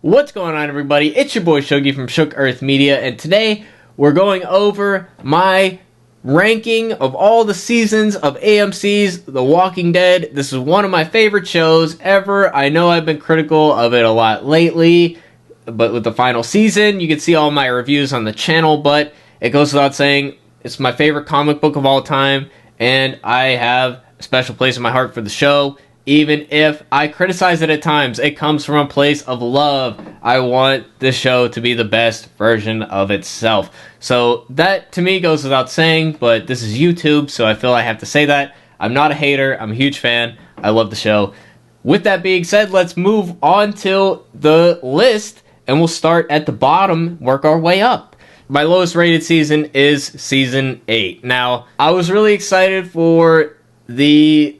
What's going on, everybody? It's your boy Shogi from Shook Earth Media, and today we're going over my ranking of all the seasons of AMC's The Walking Dead. This is one of my favorite shows ever. I know I've been critical of it a lot lately, but with the final season, you can see all my reviews on the channel, but it goes without saying, it's my favorite comic book of all time, and I have a special place in my heart for the show. Even if I criticize it at times, it comes from a place of love. I want this show to be the best version of itself. So that, to me, goes without saying, but this is YouTube, so I feel I have to say that. I'm not a hater. I'm a huge fan. I love the show. With that being said, let's move on to the list, and we'll start at the bottom, work our way up. My lowest rated season is Season 8. Now, I was really excited for the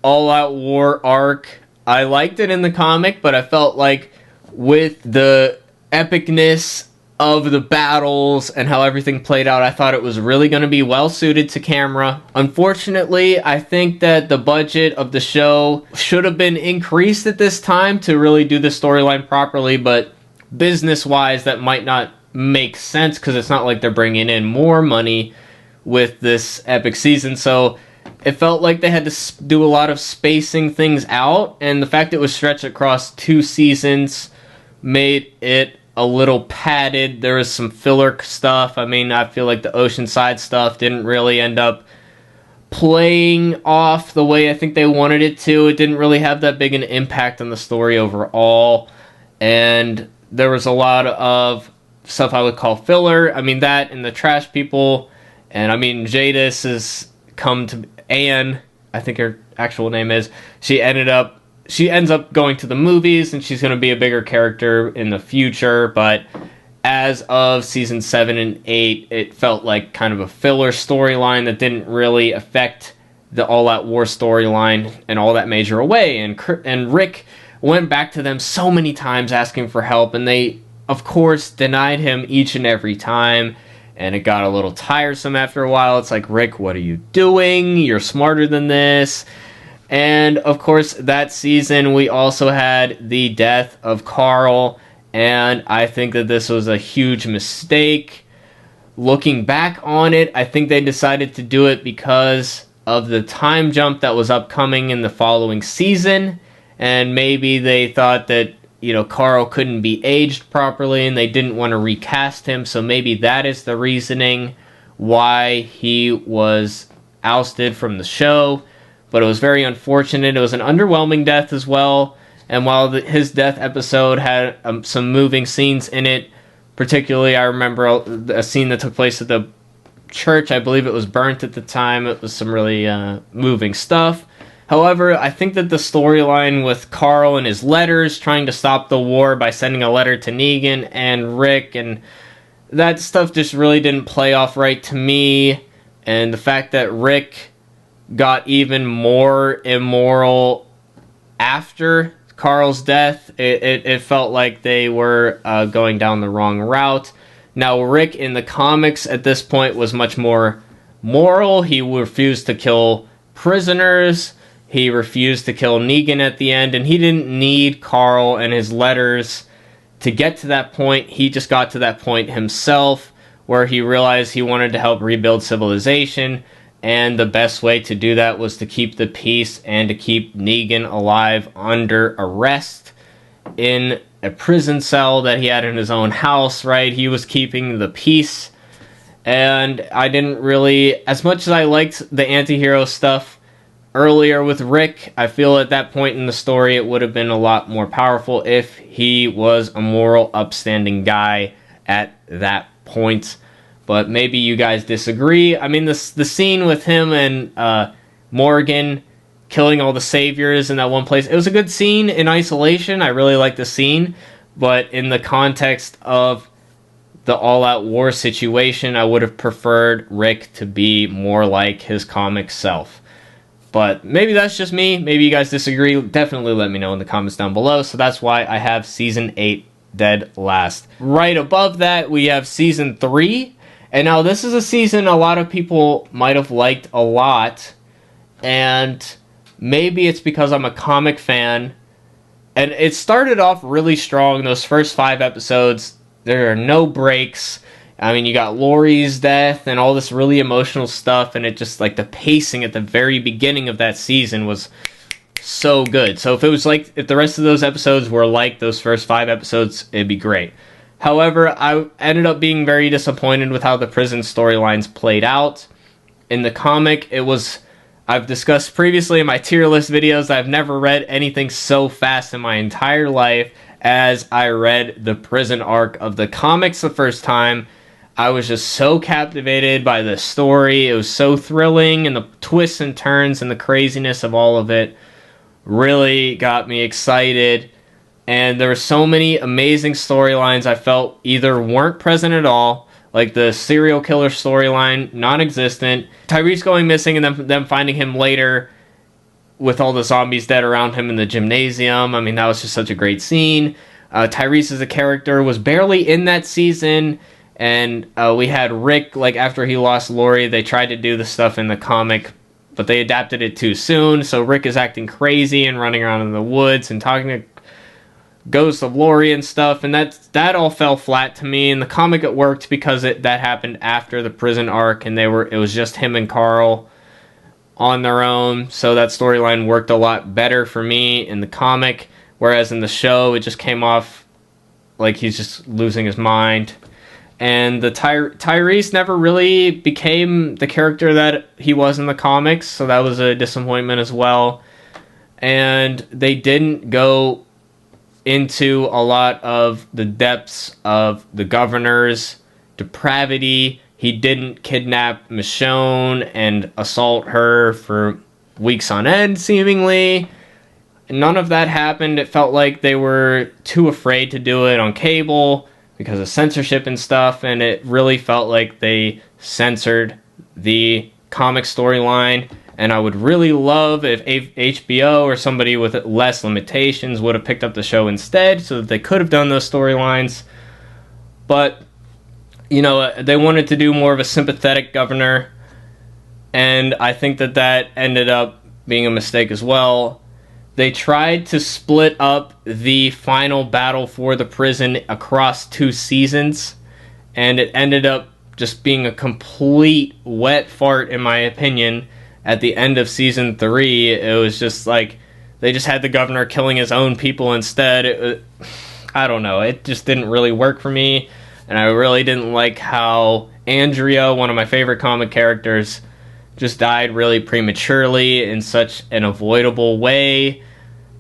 All-Out War arc. I liked it in the comic, but I felt like with the epicness of the battles and how everything played out, I thought it was really going to be well suited to camera. Unfortunately, I think that the budget of the show should have been increased at this time to really do the storyline properly, but business-wise, that might not make sense because it's not like they're bringing in more money with this epic season, so it felt like they had to do a lot of spacing things out, and the fact it was stretched across 2 seasons made it a little padded. There was some filler stuff. I mean, I feel like the Oceanside stuff didn't really end up playing off the way I think they wanted it to. It didn't really have that big an impact on the story overall, and there was a lot of stuff I would call filler. I mean, that and the trash people, and I mean, Jadis has come to... Anne, I think her actual name is, she ends up going to the movies, and she's going to be a bigger character in the future, but as of season 7 and 8, it felt like kind of a filler storyline that didn't really affect the All-Out War storyline in all that major way, and Rick went back to them so many times asking for help, and they, of course, denied him each and every time. And it got a little tiresome after a while. It's like, Rick, what are you doing? You're smarter than this. And, of course, that season we also had the death of Carl. And I think that this was a huge mistake. Looking back on it, I think they decided to do it because of the time jump that was upcoming in the following season. And maybe they thought that, you know, Carl couldn't be aged properly and they didn't want to recast him, so maybe that is the reasoning why he was ousted from the show. But it was very unfortunate. It was an underwhelming death as well, and while his death episode had some moving scenes in it, particularly I remember a scene that took place at the church. I believe it was burnt at the time. It was some really moving stuff. However, I think that the storyline with Carl and his letters, trying to stop the war by sending a letter to Negan and Rick, and that stuff just really didn't play off right to me. And the fact that Rick got even more immoral after Carl's death, it felt like they were going down the wrong route. Now, Rick in the comics at this point was much more moral. He refused to kill prisoners. He refused to kill Negan at the end, and he didn't need Carl and his letters to get to that point. He just got to that point himself, where he realized he wanted to help rebuild civilization, and the best way to do that was to keep the peace and to keep Negan alive under arrest in a prison cell that he had in his own house, right? He was keeping the peace, and I didn't really... As much as I liked the anti-hero stuff earlier with Rick, I feel at that point in the story it would have been a lot more powerful if he was a moral, upstanding guy at that point. But maybe you guys disagree. I mean, the scene with him and Morgan killing all the saviors in that one place, it was a good scene in isolation. I really liked the scene. But in the context of the all-out war situation, I would have preferred Rick to be more like his comic self. But maybe that's just me. Maybe you guys disagree. Definitely let me know in the comments down below. So that's why I have Season 8 dead last. Right above that, we have Season 3. And now this is a season a lot of people might have liked a lot. And maybe it's because I'm a comic fan And it started off really strong. Those first 5 episodes, there are no breaks. I mean, you got Laurie's death and all this really emotional stuff, and it just, like, the pacing at the very beginning of that season was so good. So if the rest of those episodes were like those first 5 episodes, it'd be great. However, I ended up being very disappointed with how the prison storylines played out. In the comic, I've discussed previously in my tier list videos, I've never read anything so fast in my entire life as I read the prison arc of the comics the first time. I was just so captivated by the story. It was so thrilling, and the twists and turns and the craziness of all of it really got me excited. And there were so many amazing storylines I felt either weren't present at all, like the serial killer storyline, non-existent, Tyrese going missing and then them finding him later with all the zombies dead around him in the gymnasium. I mean, that was just such a great scene. Tyrese as a character was barely in that season, and we had Rick, like, after he lost Laurie, they tried to do the stuff in the comic, but they adapted it too soon, so Rick is acting crazy and running around in the woods and talking to ghosts of Laurie and stuff, and that all fell flat to me. In the comic it worked because that happened after the prison arc, and it was just him and Carl on their own, so that storyline worked a lot better for me in the comic, whereas in the show it just came off like he's just losing his mind. And the Tyrese never really became the character that he was in the comics, so that was a disappointment as well. And they didn't go into a lot of the depths of the governor's depravity. He didn't kidnap Michonne and assault her for weeks on end, seemingly. None of that happened. It felt like they were too afraid to do it on cable because of censorship and stuff, and it really felt like they censored the comic storyline. And I would really love if HBO or somebody with less limitations would have picked up the show instead, so that they could have done those storylines. But, you know, they wanted to do more of a sympathetic governor, and I think that ended up being a mistake as well. They tried to split up the final battle for the prison across 2 seasons, and it ended up just being a complete wet fart, in my opinion. At the end of season 3, it was just like they just had the governor killing his own people instead. I don't know. It just didn't really work for me, and I really didn't like how Andrea, one of my favorite comic characters, just died really prematurely in such an avoidable way.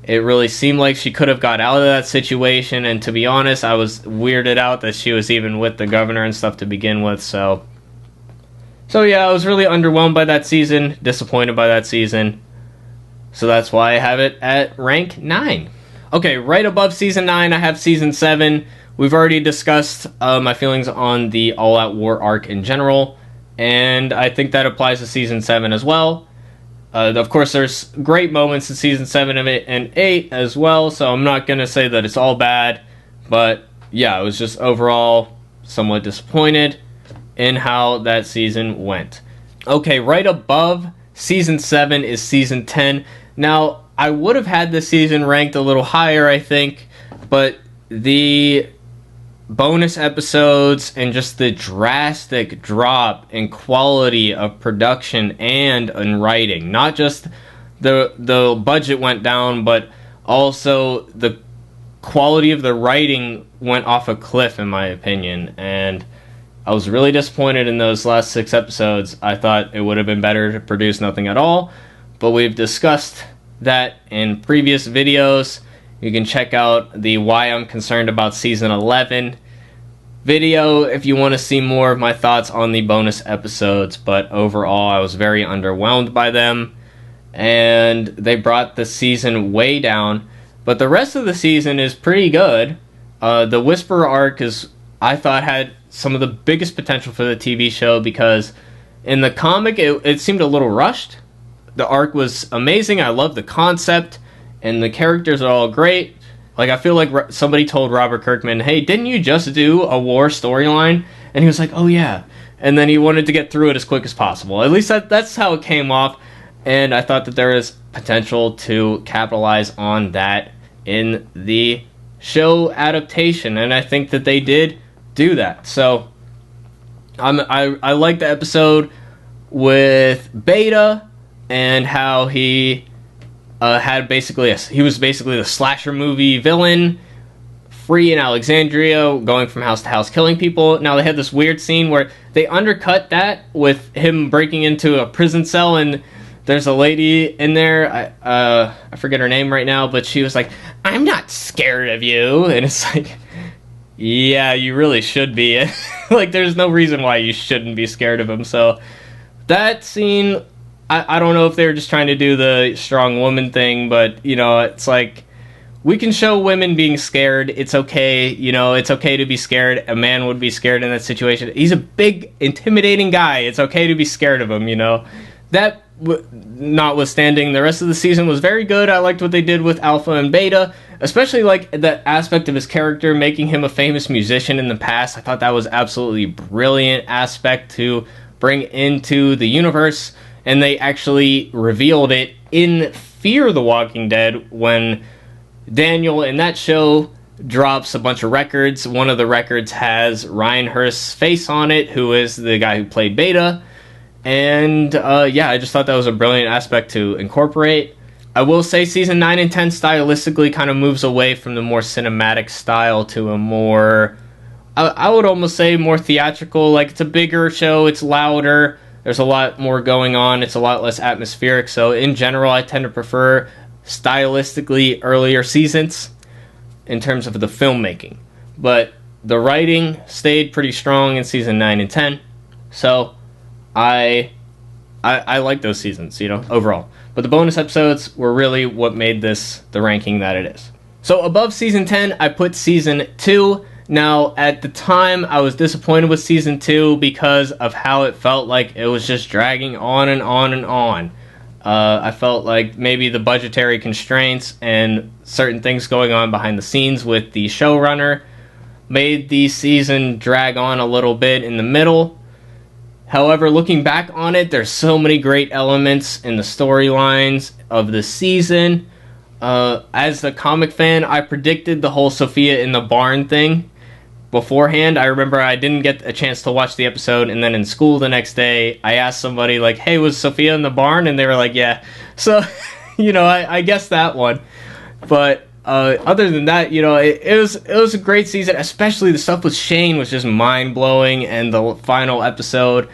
It really seemed like she could have got out of that situation, and to be honest, I was weirded out that she was even with the governor and stuff to begin with, so yeah, I was really underwhelmed by that season, disappointed by that season, so that's why I have it at rank 9. Okay, right above season 9, I have season 7. We've already discussed my feelings on the All Out War arc in general, and I think that applies to season 7 as well. Of course, there's great moments in season 7 and 8 as well, so I'm not going to say that it's all bad, but yeah, I was just overall somewhat disappointed in how that season went. Okay, right above season 7 is season 10. Now, I would have had this season ranked a little higher, I think, but the bonus episodes and just the drastic drop in quality of production and in writing, not just the budget went down, but also the quality of the writing went off a cliff, in my opinion, and I was really disappointed in those last 6 episodes. I thought it would have been better to produce nothing at all, but we've discussed that in previous videos. You can check out the Why I'm Concerned About Season 11 video if you want to see more of my thoughts on the bonus episodes, but overall I was very underwhelmed by them, and they brought the season way down, but the rest of the season is pretty good. The Whisperer arc I thought had some of the biggest potential for the TV show, because in the comic it seemed a little rushed. The arc was amazing. I love the concept, and the characters are all great. Like, I feel like somebody told Robert Kirkman, hey, didn't you just do a war storyline? And he was like, oh yeah. And then he wanted to get through it as quick as possible. At least that's how it came off. And I thought that there is potential to capitalize on that in the show adaptation, and I think that they did do that. So I like the episode with Beta and how he had basically he was basically the slasher movie villain, free in Alexandria, going from house to house killing people. Now they had this weird scene where they undercut that with him breaking into a prison cell, and there's a lady in there, I forget her name right now, but she was like, "I'm not scared of you," and it's like, yeah, you really should be. Like, there's no reason why you shouldn't be scared of him. So that scene, I don't know if they were just trying to do the strong woman thing, but, you know, it's like, we can show women being scared. It's okay. You know, it's okay to be scared. A man would be scared in that situation. He's a big, intimidating guy. It's okay to be scared of him, you know. That notwithstanding, the rest of the season was very good. I liked what they did with Alpha and Beta, especially like that aspect of his character, making him a famous musician in the past. I thought that was absolutely brilliant aspect to bring into the universe, and they actually revealed it in Fear the Walking Dead when Daniel in that show drops a bunch of records. One of the records has Ryan Hurst's face on it, who is the guy who played Beta. And yeah, I just thought that was a brilliant aspect to incorporate. I will say season 9 and 10 stylistically kind of moves away from the more cinematic style to a more, I would almost say more theatrical. Like, it's a bigger show, it's louder, there's a lot more going on, it's a lot less atmospheric. So in general, I tend to prefer stylistically earlier seasons in terms of the filmmaking. But the writing stayed pretty strong in season 9 and 10. So I like those seasons, you know, overall. But the bonus episodes were really what made this the ranking that it is. So above season 10, I put season 2. Now, at the time, I was disappointed with season 2 because of how it felt like it was just dragging on and on and on. I felt like maybe the budgetary constraints and certain things going on behind the scenes with the showrunner made the season drag on a little bit in the middle. However, looking back on it, there's so many great elements in the storylines of the season. As a comic fan, I predicted the whole Sophia in the barn thing beforehand. I remember I didn't get a chance to watch the episode, and then in school the next day, I asked somebody, like, "Hey, was Sophia in the barn?" And they were like, "Yeah." So, you know, I guessed that one. But other than that, you know, it was a great season. Especially the stuff with Shane was just mind-blowing, and the final episode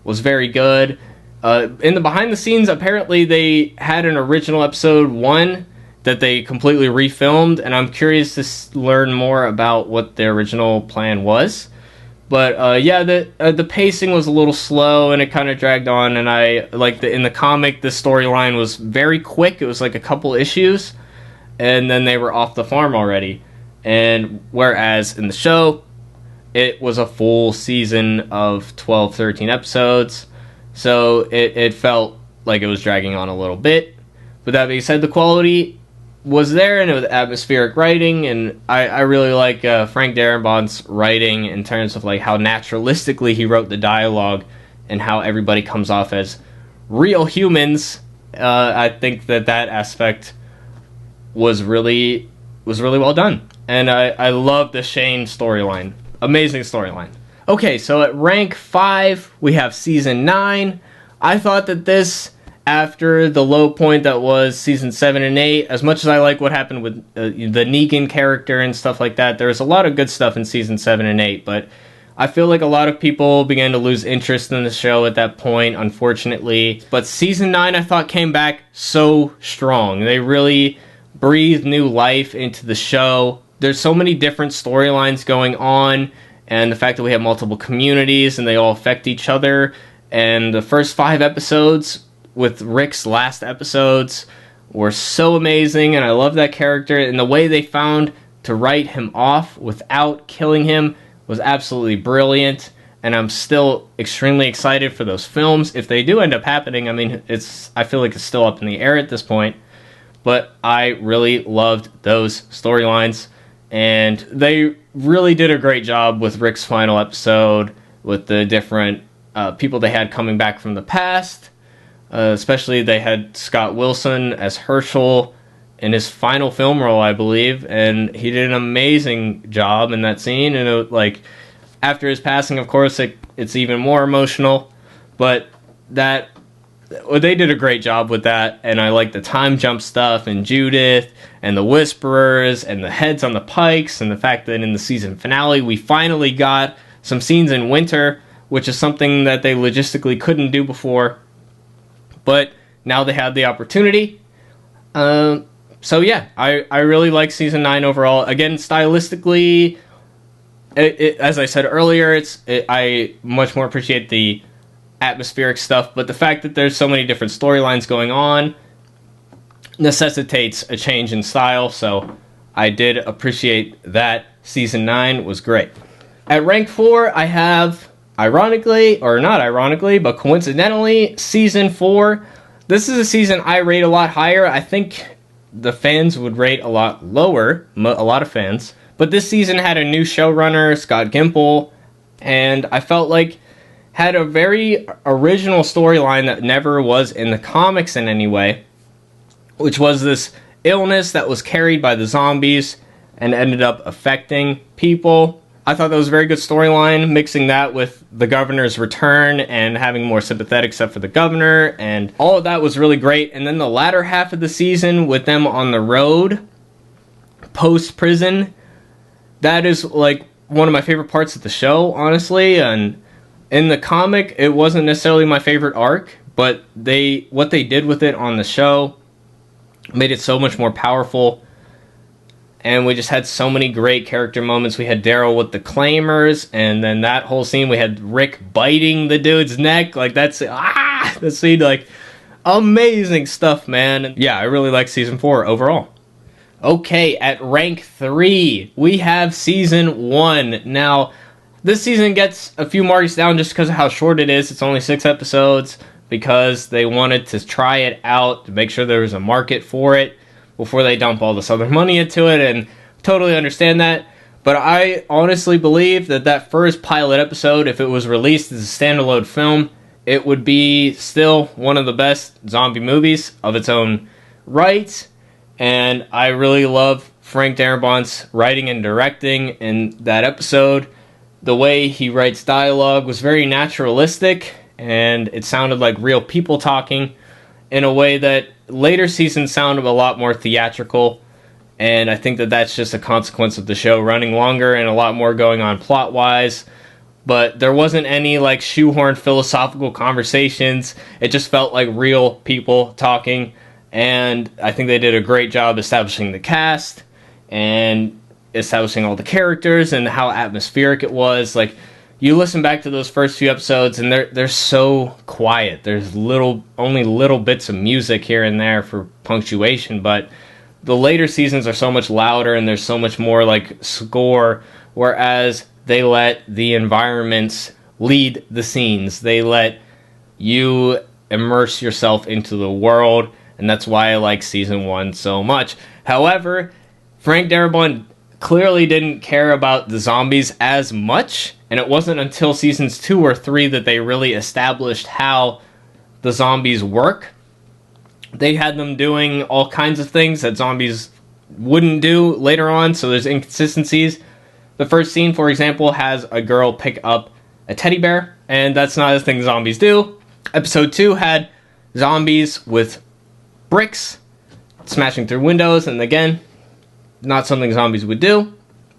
was very good. In the behind the scenes, apparently they had an original episode 1 that they completely refilmed, and I'm curious to learn more about what their original plan was. But yeah, the pacing was a little slow, and it kind of dragged on. And I like in the comic, the storyline was very quick. It was like a couple issues, and then they were off the farm already. And whereas in the show, it was a full season of 12, 13 episodes, so it felt like it was dragging on a little bit. But that being said, the quality was there, and it was atmospheric writing, and I really like Frank Darabont writing in terms of like how naturalistically he wrote the dialogue and how everybody comes off as real humans. I think that aspect was really well done, and I love the Shane storyline. Amazing storyline. Okay, so at rank 5, we have season 9. I thought that this, after the low point that was season 7 and 8, as much as I like what happened with the Negan character and stuff like that, there was a lot of good stuff in season 7 and 8, but I feel like a lot of people began to lose interest in the show at that point, unfortunately. But season 9, I thought, came back so strong. They really breathed new life into the show. There's so many different storylines going on, and the fact that we have multiple communities and they all affect each other. And the first 5 episodes with Rick's last episodes were so amazing, and I love that character, and the way they found to write him off without killing him was absolutely brilliant. And I'm still extremely excited for those films if they do end up happening. I mean, I feel like it's still up in the air at this point, but I really loved those storylines. And they really did a great job with Rick's final episode, with the different people they had coming back from the past. Especially they had Scott Wilson as Herschel, in his final film role, I believe, and he did an amazing job in that scene. And like after his passing, of course, it's even more emotional, but they did a great job with that. And I like the time jump stuff and Judith and the Whisperers and the heads on the pikes, and the fact that in the season finale we finally got some scenes in winter, which is something that they logistically couldn't do before, but now they had the opportunity. So yeah, I really like season 9 overall. Again, stylistically, as I said earlier, I much more appreciate the atmospheric stuff, but the fact that there's so many different storylines going on necessitates a change in style, so I did appreciate that. Season 9 was great. At rank 4, I have, ironically, or not ironically, but coincidentally, season 4. This is a season I rate a lot higher. I think the fans would rate a lot lower, a lot of fans. But this season had a new showrunner, Scott Gimple, and I felt like had a very original storyline that never was in the comics in any way, which was this illness that was carried by the zombies and ended up affecting people. I thought that was a very good storyline, mixing that with the governor's return and having more sympathetic stuff for the governor, and all of that was really great. And then the latter half of the season with them on the road, post-prison, that is like one of my favorite parts of the show, honestly. And in the comic, it wasn't necessarily my favorite arc, but what they did with it on the show made it so much more powerful. And we just had so many great character moments. We had Daryl with the Claimers, and then that whole scene, we had Rick biting the dude's neck. Like, that scene, like, amazing stuff, man. And yeah, I really like season 4 overall. Okay, at rank 3, we have season 1. Now, this season gets a few marks down just because of how short it is. It's only 6 episodes, because they wanted to try it out to make sure there was a market for it before they dump all this other money into it, and totally understand that. But I honestly believe that first pilot episode, if it was released as a standalone film, it would be still one of the best zombie movies of its own right. And I really love Frank Darabont's writing and directing in that episode. The way he writes dialogue was very naturalistic, and it sounded like real people talking in a way that later seasons sounded a lot more theatrical. And I think that that's just a consequence of the show running longer and a lot more going on plot-wise. But there wasn't any like shoehorned philosophical conversations. It just felt like real people talking. And I think they did a great job establishing the cast and establishing all the characters and how atmospheric it was. Like, you listen back to those first few episodes and they're so quiet. There's only little bits of music here and there for punctuation, but the later seasons are so much louder and there's so much more like score, whereas they let the environments lead the scenes. They let you immerse yourself into the world, and that's why I like season 1 so much. However, Frank Darabont clearly didn't care about the zombies as much, and it wasn't until seasons 2 or 3 that they really established how the zombies work. They had them doing all kinds of things that zombies wouldn't do later on, so there's inconsistencies. The first scene, for example, has a girl pick up a teddy bear, and that's not a thing zombies do. Episode 2 had zombies with bricks smashing through windows, and again, not something zombies would do.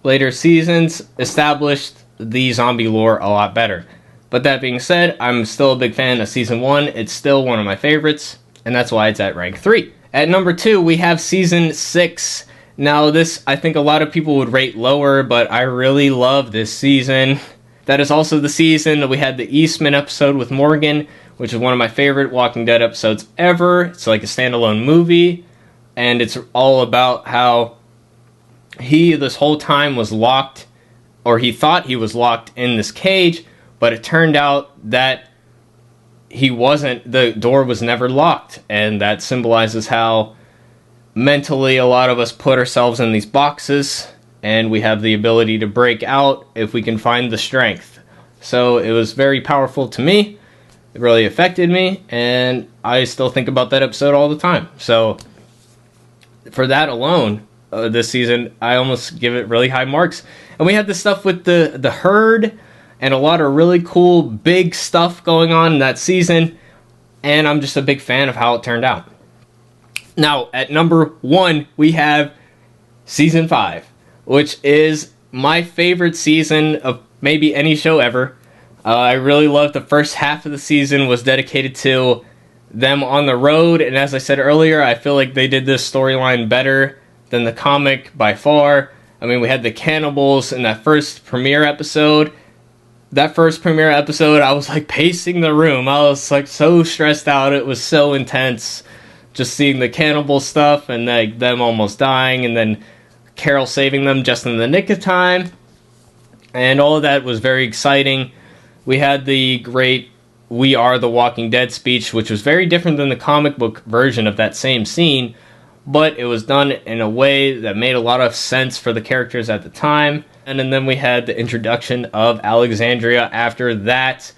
Later seasons established the zombie lore a lot better. But that being said, I'm still a big fan of season 1. It's still one of my favorites, and that's why it's at rank 3. At number 2, we have season 6. Now, this, I think a lot of people would rate lower, but I really love this season. That is also the season that we had the Eastman episode with Morgan, which is one of my favorite Walking Dead episodes ever. It's like a standalone movie, and it's all about how he, this whole time, was locked, or he thought he was locked in this cage, but it turned out that he wasn't. The door was never locked, and that symbolizes how mentally a lot of us put ourselves in these boxes, and we have the ability to break out if we can find the strength. So it was very powerful to me. It really affected me, and I still think about that episode all the time. So for that alone, this season, I almost give it really high marks. And we had this stuff with the herd and a lot of really cool big stuff going on in that season, and I'm just a big fan of how it turned out. Now, at number 1, we have Season 5, which is my favorite season of maybe any show ever. I really loved the first half of the season was dedicated to them on the road, and as I said earlier, I feel like they did this storyline better than the comic by far. I mean, we had the cannibals in that first premiere episode. That first premiere episode, I was like pacing the room. I was like so stressed out. It was so intense. Just seeing the cannibal stuff and like them almost dying, and then Carol saving them just in the nick of time. And all of that was very exciting. We had the great "We Are the Walking Dead" speech, which was very different than the comic book version of that same scene, but it was done in a way that made a lot of sense for the characters at the time. And then we had the introduction of Alexandria after that.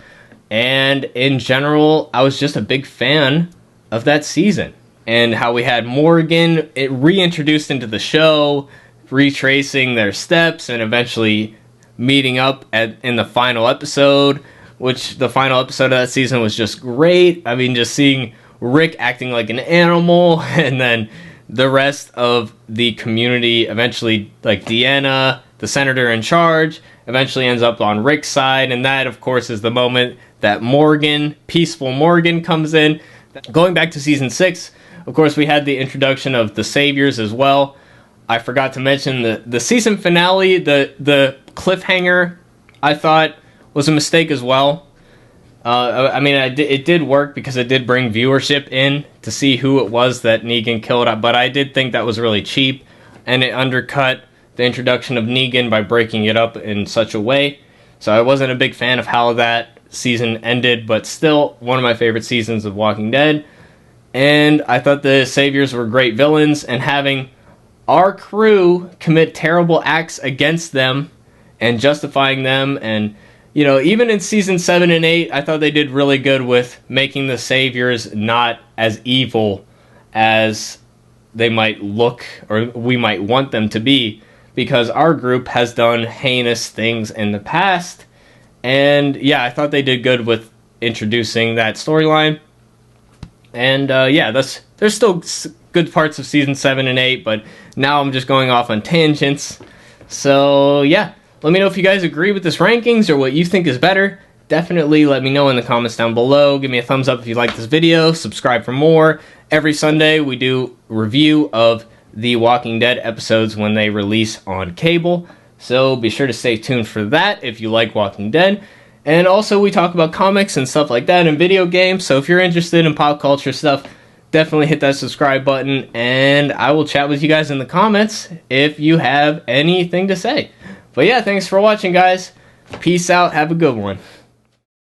And in general, I was just a big fan of that season. And how we had Morgan reintroduced into the show, retracing their steps, and eventually meeting up in the final episode, which the final episode of that season was just great. I mean, just seeing Rick acting like an animal, and then the rest of the community eventually, like Deanna, the senator in charge, eventually ends up on Rick's side, and that, of course, is the moment that Morgan, Peaceful Morgan, comes in. Going back to Season 6, of course, we had the introduction of the Saviors as well. I forgot to mention the season finale, the cliffhanger, I thought was a mistake as well. I mean, it did work because it did bring viewership in to see who it was that Negan killed, but I did think that was really cheap, and it undercut the introduction of Negan by breaking it up in such a way. So I wasn't a big fan of how that season ended, but still one of my favorite seasons of Walking Dead. And I thought the Saviors were great villains, and having our crew commit terrible acts against them and justifying them, and you know, even in Season 7 and 8, I thought they did really good with making the Saviors not as evil as they might look or we might want them to be, because our group has done heinous things in the past. And yeah, I thought they did good with introducing that storyline. And yeah, there's still good parts of Season 7 and 8, but now I'm just going off on tangents. So yeah, let me know if you guys agree with this rankings or what you think is better. Definitely let me know in the comments down below. Give me a thumbs up if you like this video. Subscribe for more. Every Sunday we do review of the Walking Dead episodes when they release on cable. So be sure to stay tuned for that if you like Walking Dead. And also we talk about comics and stuff like that and video games. So if you're interested in pop culture stuff, definitely hit that subscribe button. And I will chat with you guys in the comments if you have anything to say. But yeah, thanks for watching, guys. Peace out. Have a good one.